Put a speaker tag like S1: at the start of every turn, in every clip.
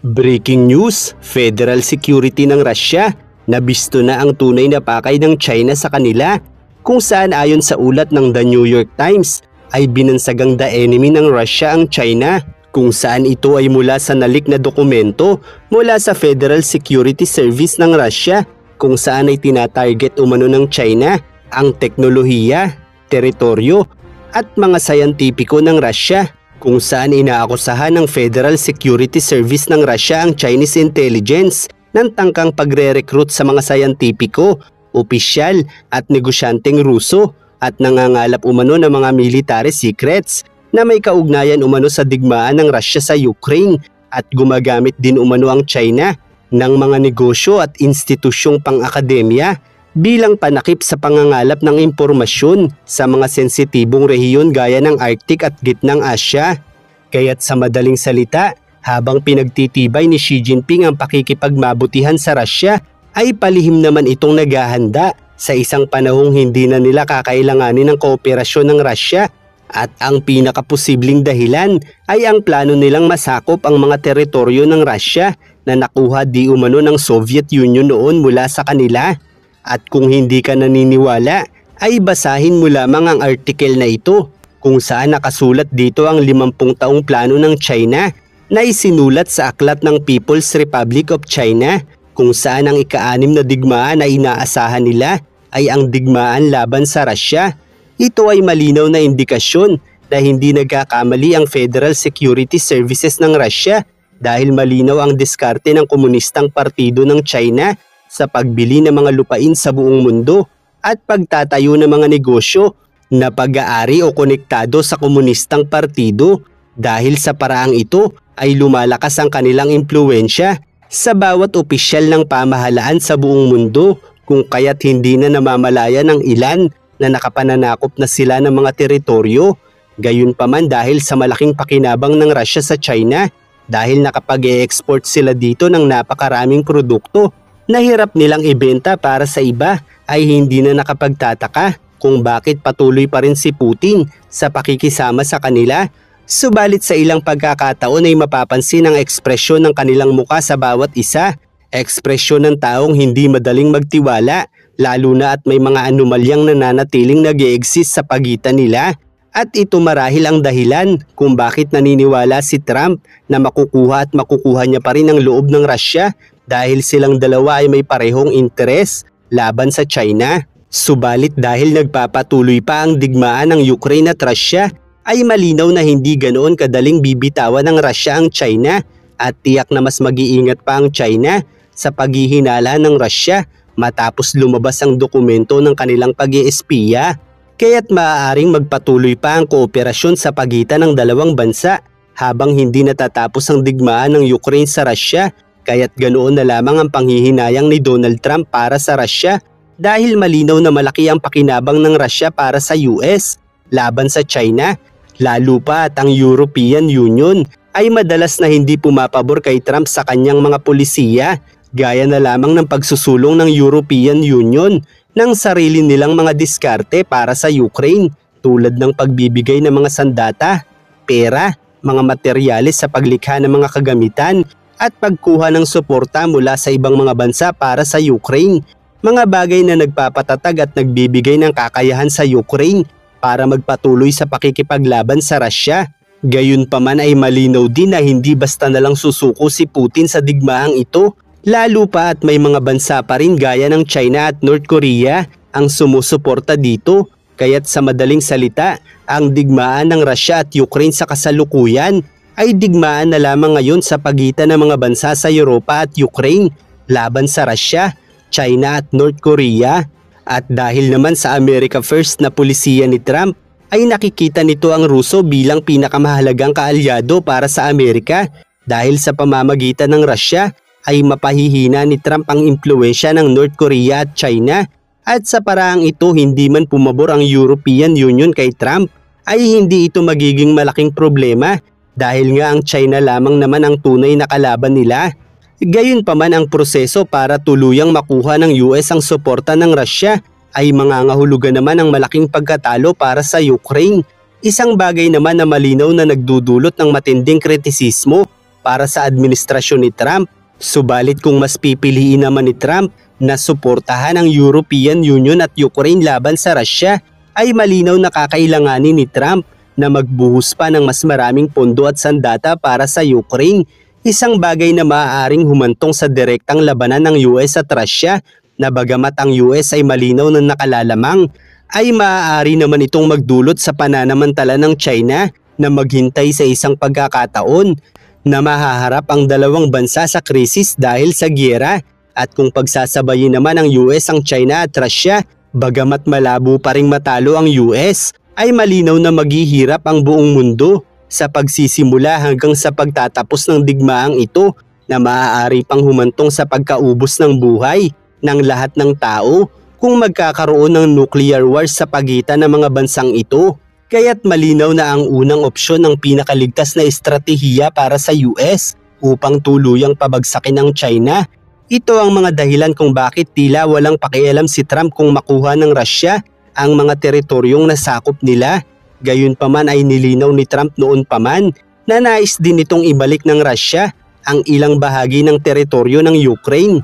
S1: Breaking news, Federal Security ng Russia, nabisto na ang tunay na pakay ng China sa kanila, kung saan ayon sa ulat ng The New York Times ay binansagang the enemy ng Russia ang China, kung saan ito ay mula sa nalik na dokumento mula sa Federal Security Service ng Russia, kung saan ay tinatarget umano ng China ang teknolohiya, teritoryo at mga sayantipiko ng Russia, kung saan inaakusahan ng Federal Security Service ng Russia ang Chinese intelligence ng tangkang pagre-recruit sa mga sayantipiko, opisyal at negosyanteng Ruso at nangangalap umano ng mga military secrets na may kaugnayan umano sa digmaan ng Russia sa Ukraine, at gumagamit din umano ang China ng mga negosyo at institusyong pang-akademya bilang panakip sa pangangalap ng impormasyon sa mga sensitibong rehiyon gaya ng Arctic at Gitnang Asya. Kaya't sa madaling salita, habang pinagtitibay ni Xi Jinping ang pakikipagmabutihan sa Russia, ay palihim naman itong naghahanda sa isang panahong hindi na nila kakailanganin ng kooperasyon ng Russia, at ang pinakaposibleng dahilan ay ang plano nilang masakop ang mga teritoryo ng Russia na nakuha di umano ng Soviet Union noon mula sa kanila. At kung hindi ka naniniwala, ay basahin mo lamang ang artikel na ito, kung saan nakasulat dito ang 50 taong plano ng China na isinulat sa aklat ng People's Republic of China, kung saan ang ika-6 na digmaan na inaasahan nila ay ang digmaan laban sa Russia. Ito ay malinaw na indikasyon na hindi nagkakamali ang Federal Security Services ng Russia, dahil malinaw ang diskarte ng Komunistang Partido ng China sa pagbili ng mga lupain sa buong mundo at pagtatayo ng mga negosyo na pag-aari o konektado sa Komunistang Partido. Dahil sa paraang ito ay lumalakas ang kanilang impluwensya sa bawat opisyal ng pamahalaan sa buong mundo, kung kaya't hindi na namamalaya ng ilan na nakapananakop na sila ng mga teritoryo. Gayunpaman, dahil sa malaking pakinabang ng Russia sa China, dahil nakapag-e-export sila dito ng napakaraming produkto na hirap nilang ibenta para sa iba, ay hindi na nakapagtataka kung bakit patuloy pa rin si Putin sa pakikisama sa kanila. Subalit sa ilang pagkakataon ay mapapansin ang ekspresyon ng kanilang muka sa bawat isa, ekspresyon ng taong hindi madaling magtiwala, lalo na at may mga anomalyang nananatiling nag-e-exist sa pagitan nila. At ito marahil ang dahilan kung bakit naniniwala si Trump na makukuha at makukuha niya pa rin ang loob ng Russia, dahil silang dalawa ay may parehong interes laban sa China. Subalit dahil nagpapatuloy pa ang digmaan ng Ukraine at Russia, ay malinaw na hindi ganoon kadaling bibitawan ng Russia ang China, at tiyak na mas mag-iingat pa ang China sa paghihinala ng Russia matapos lumabas ang dokumento ng kanilang pag-iespiya. Kaya't maaaring magpatuloy pa ang kooperasyon sa pagitan ng dalawang bansa habang hindi natatapos ang digmaan ng Ukraine sa Russia. Kaya't ganoon na lamang ang panghihinayang ni Donald Trump para sa Russia, dahil malinaw na malaki ang pakinabang ng Russia para sa US laban sa China, lalo pa at ang European Union ay madalas na hindi pumapabor kay Trump sa kanyang mga polisiya, gaya na lamang ng pagsusulong ng European Union ng sarili nilang mga diskarte para sa Ukraine, tulad ng pagbibigay ng mga sandata, pera, mga materyales sa paglikha ng mga kagamitan, at pagkuha ng suporta mula sa ibang mga bansa para sa Ukraine, mga bagay na nagpapatatag at nagbibigay ng kakayahan sa Ukraine para magpatuloy sa pakikipaglaban sa Russia. Gayunpaman ay malinaw din na hindi basta nalang susuko si Putin sa digmaang ito, lalo pa at may mga bansa pa rin gaya ng China at North Korea ang sumusuporta dito. Kaya't sa madaling salita, ang digmaan ng Russia at Ukraine sa kasalukuyan ay digmaan na lamang ngayon sa pagitan ng mga bansa sa Europa at Ukraine laban sa Russia, China at North Korea. At dahil naman sa America First na pulisiya ni Trump, ay nakikita nito ang Ruso bilang pinakamahalagang kaalyado para sa Amerika, dahil sa pamamagitan ng Russia ay mapahihina ni Trump ang impluwensya ng North Korea at China. At sa paraang ito, hindi man pumabor ang European Union kay Trump, ay hindi ito magiging malaking problema, dahil nga ang China lamang naman ang tunay na kalaban nila. Gayunpaman, ang proseso para tuluyang makuha ng US ang suporta ng Russia ay mangangahulugan naman ng malaking pagkatalo para sa Ukraine. Isang bagay naman na malinaw na nagdudulot ng matinding kritisismo para sa administrasyon ni Trump. Subalit kung mas pipiliin naman ni Trump na suportahan ang European Union at Ukraine laban sa Russia, ay malinaw na kakailanganin ni Trump na magbuhos pa ng mas maraming pondo at sandata para sa Ukraine. Isang bagay na maaaring humantong sa direktang labanan ng US at Russia na bagamat ang US ay malinaw na nakalalamang, ay maaari naman itong magdulot sa pananamantala ng China na maghintay sa isang pagkakataon na mahaharap ang dalawang bansa sa krisis dahil sa giyera. At kung pagsasabayin naman ng US ang China at Russia, bagamat malabo pa ring matalo ang US, ay malinaw na maghihirap ang buong mundo sa pagsisimula hanggang sa pagtatapos ng digmaang ito na maaari pang humantong sa pagkaubos ng buhay ng lahat ng tao kung magkakaroon ng nuclear war sa pagitan ng mga bansang ito. Kaya't malinaw na ang unang opsyon ng pinakaligtas na estratehiya para sa US upang tuluyang pabagsakin ang China. Ito ang mga dahilan kung bakit tila walang pakialam si Trump kung makuha ng Russia ang mga teritoryong nasakop nila. Gayunpaman ay nilinaw ni Trump noon pa man na nais din itong ibalik ng Russia ang ilang bahagi ng teritoryo ng Ukraine.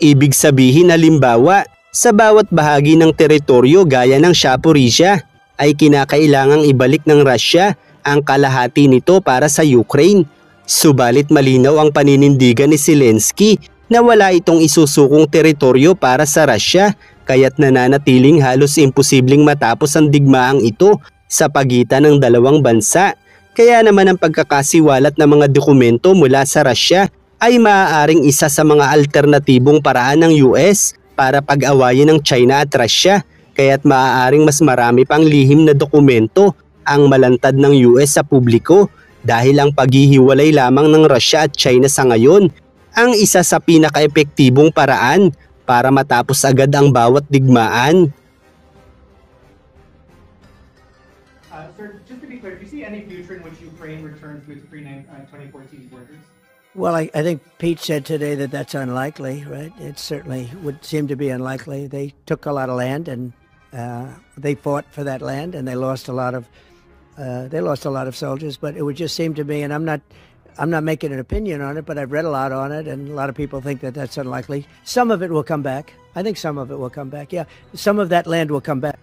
S1: Ibig sabihin halimbawa, sa bawat bahagi ng teritoryo gaya ng Zaporizhia ay kinakailangang ibalik ng Russia ang kalahati nito para sa Ukraine. Subalit malinaw ang paninindigan ni Zelensky na wala itong isusukong teritoryo para sa Russia, kaya't nananatiling halos imposibleng matapos ang digmaang ito sa pagitan ng dalawang bansa. Kaya naman ang pagkakasiwalat ng mga dokumento mula sa Russia ay maaaring isa sa mga alternatibong paraan ng US para pag-awayin ng China at Russia, kaya't maaaring mas marami pang lihim na dokumento ang malantad ng US sa publiko dahil ang paghihiwalay lamang ng Russia at China sa ngayon ang isa sa pinaka-epektibong paraan para matapos agad ang bawat digmaan.
S2: Sir, just to be clear, do you see any future in which Ukraine returns to its pre-2014 borders?
S3: Well, I think Pete said today that that's unlikely, right? It certainly would seem to be unlikely. They took a lot of land and they fought for that land and they lost a lot of soldiers. But it would just seem to me, and I'm not making an opinion on it, but I've read a lot on it, and a lot of people think that that's unlikely. Some of it will come back. I think some of it will come back. Yeah, some of that land will come back.